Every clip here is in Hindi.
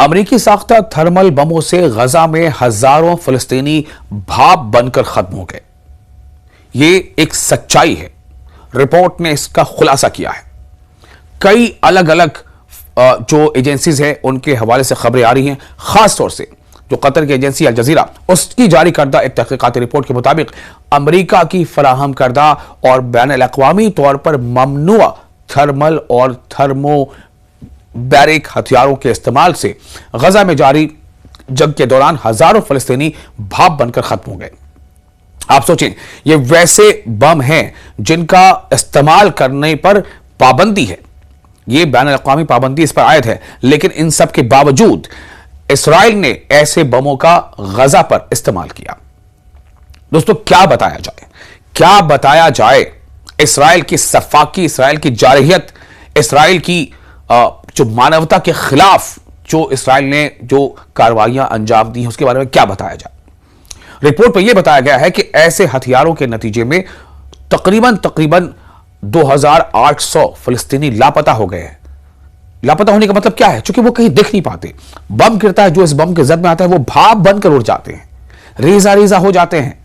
अमेरिकी साख्ता थर्मल बमों से गजा में हजारों फिलिस्तीनी भाप बनकर खत्म हो गए। ये एक सच्चाई है। रिपोर्ट ने इसका खुलासा किया है। कई अलग अलग जो एजेंसीज हैं उनके हवाले से खबरें आ रही हैं। खासतौर से जो कतर की एजेंसी अल जजीरा, उसकी जारी करदा एक तहकीकाती रिपोर्ट के मुताबिक अमेरिका की फराहम करदा और बैनुल-अक़वामी तौर पर ममनुआ थर्मल और थर्मो बैरिक हथियारों के इस्तेमाल से गजा में जारी जंग के दौरान हजारों फिलिस्तीनी भाप बनकर खत्म हो गए। आप सोचें, ये वैसे बम हैं जिनका इस्तेमाल करने पर पाबंदी है, ये बैनुल-अक़वामी पाबंदी इस पर आयद है, लेकिन इन सब के बावजूद इसराइल ने ऐसे बमों का गजा पर इस्तेमाल किया। दोस्तों, क्या बताया जाए इसराइल की सफाकी, इसराइल की जारहियत, इसराइल की जो मानवता के खिलाफ जो इसराइल ने जो कार्रवाइयां अंजाम दी, उसके बारे में क्या बताया जाए। रिपोर्ट पर यह बताया गया है कि ऐसे हथियारों के नतीजे में तकरीबन 2800 फिलिस्तीनी लापता हो गए हैं। लापता होने का मतलब क्या है? क्योंकि वो कहीं दिख नहीं पाते। बम गिरता है, जो इस बम के जद में आता है वो भाप बनकर उड़ जाते हैं, रेजा रेजा हो जाते हैं,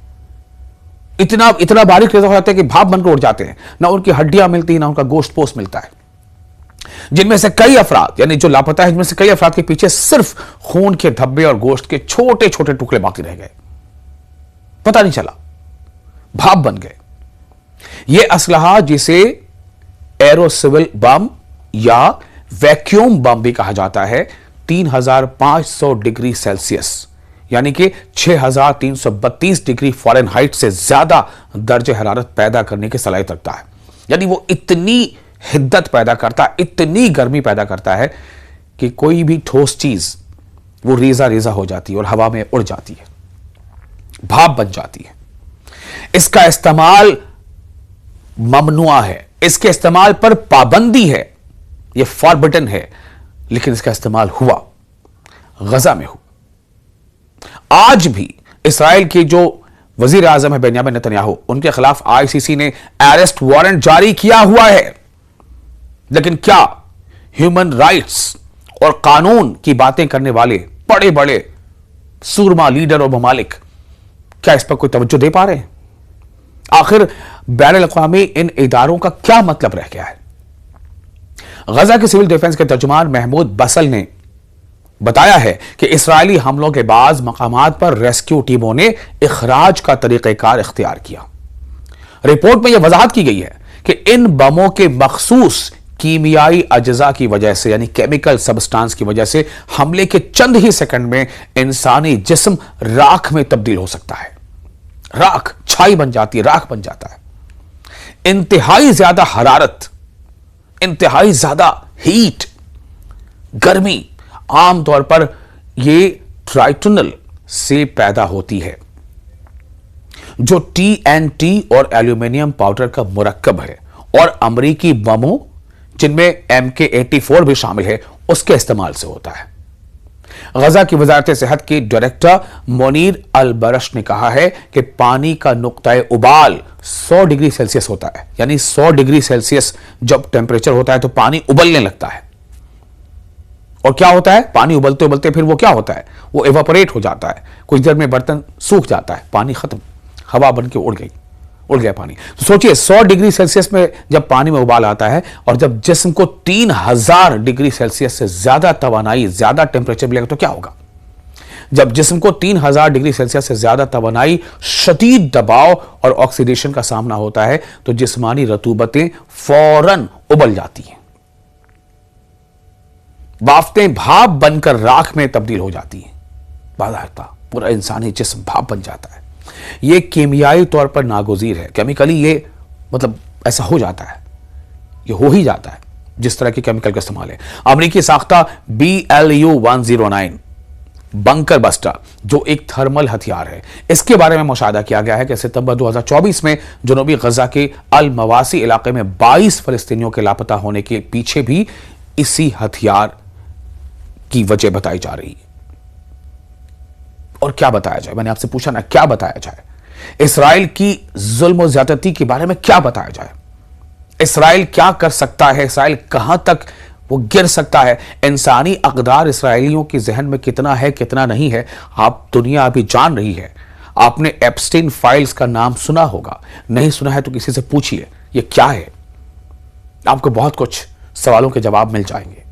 इतना बारीक रेजा हो जाता है कि भाप बनकर उड़ जाते हैं। ना उनकी हड्डियां मिलती, ना उनका गोश्त पोस्ट मिलता है। जिनमें से कई अफराद, यानी जो लापता है, जिनमें से कई अफराद के पीछे सिर्फ खून के धब्बे और गोश्त के छोटे छोटे टुकड़े बाकी रह गए, पता नहीं चला, भाप बन गए। यह असलहा, जिसे एरोसिविल बम या वैक्यूम बम भी कहा जाता है, 3500 डिग्री सेल्सियस यानी कि 6332 डिग्री फ़ारेनहाइट से ज्यादा दर्जे हरारत पैदा करने की सलाहियत रखता है। यानी वो इतनी हिद्दत पैदा करता है, इतनी गर्मी पैदा करता है कि कोई भी ठोस चीज वो रेजा रेजा हो जाती है और हवा में उड़ जाती है, भाप बन जाती है। इसका इस्तेमाल ममनुआ है, इसके इस्तेमाल पर पाबंदी है, यह फॉरबिडन है, लेकिन इसका इस्तेमाल हुआ, गजा में हुआ। आज भी इसराइल के जो वजीर आजम है बेंयामिन नेतन्याहू, उनके खिलाफ आईसीसी ने अरेस्ट वारंट जारी किया हुआ है। लेकिन क्या ह्यूमन राइट्स और कानून की बातें करने वाले बड़े बड़े सूरमा लीडर और ममालिक क्या इस पर कोई तवज्जो दे पा रहे हैं? आखिर बैनुल-अक़वामी इन इदारों का क्या मतलब रह गया है? गजा के सिविल डिफेंस के तर्जुमान महमूद बसल ने बताया है कि इसराइली हमलों के बाद मकामात पर रेस्क्यू टीमों ने इखराज का तरीक़ेकार इख्तियार किया। रिपोर्ट में यह वजाहत की गई है कि इन बमों के मखसूस कीमियाई अज्जा की वजह से, यानी केमिकल सब्सटेंस की वजह से, हमले के चंद ही सेकंड में इंसानी जिस्म राख में तब्दील हो सकता है। राख, छाई बन जाती है, राख बन जाता है। इंतहाई ज्यादा हरारत, इंतहाई ज्यादा हीट, गर्मी आमतौर पर यह ट्राइटोनल से पैदा होती है, जो TNT और एल्यूमिनियम पाउडर का मुरक्कब है, और अमरीकी बमों जिनमें MK-84 भी शामिल है, उसके इस्तेमाल से होता है। गजा की वजारत सेहत के डायरेक्टर मोनीर अल बरश ने कहा है कि पानी का नुक्ताए उबाल 100 डिग्री सेल्सियस होता है। यानी 100 डिग्री सेल्सियस जब टेम्परेचर होता है तो पानी उबलने लगता है। और क्या होता है? पानी उबलते उबलते फिर वो क्या होता है? वो एवापोरेट हो जाता है। कुछ देर में बर्तन सूख जाता है, पानी खत्म, हवा बन के उड़ गया पानी। तो सोचिए, 100 डिग्री सेल्सियस में जब पानी में उबाल आता है और जब जिस्म को 3000 डिग्री सेल्सियस से ज्यादा तवानाई, ज्यादा टेम्परेचर मिलेगा तो क्या होगा? जब जिस्म को 3000 डिग्री सेल्सियस से ज्यादा तवानाई, शदीद दबाव और ऑक्सीडेशन का सामना होता है तो जिस्मानी रतूबतें फौरन उबल जाती हैं, बाफ्तें भाप बनकर राख में तब्दील हो जाती हैं। बाज़ाहिर पूरा इंसानी जिस्म भाप बन जाता है। यह कीमियाई तौर पर नागुज़ीर है। केमिकली ये मतलब ऐसा हो जाता है, ये हो ही जाता है जिस तरह के केमिकल का इस्तेमाल है। अमेरिकी साख्ता BLU-109 बंकर बस्टर, जो एक थर्मल हथियार है, इसके बारे में मुशाहिदा किया गया है कि सितंबर 2024 में जनूबी गजा के अल मवासी इलाके में 22 फलस्तीनियों के लापता होने के पीछे भी इसी हथियार की वजह बताई जा रही है। और क्या बताया जाए? मैंने आपसे पूछा ना, क्या बताया जाए? इसराइल की जुल्म और ज्यादती के बारे में क्या बताया जाए? इसराइल क्या कर सकता है? इसराइल कहां तक वो गिर सकता है। इंसानी अकदार इसराइलियों के जहन में कितना है कितना नहीं है, आप दुनिया अभी जान रही है। आपने एप्स्टीन फाइल्स का नाम सुना होगा, नहीं सुना है तो किसी से पूछिए ये क्या है, आपको बहुत कुछ सवालों के जवाब मिल जाएंगे।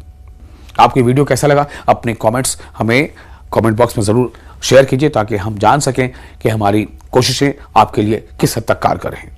आपको वीडियो कैसा लगा अपने कमेंट्स हमें कमेंट बॉक्स में जरूर शेयर कीजिए, ताकि हम जान सकें कि हमारी कोशिशें आपके लिए किस हद तक कारगर हैं।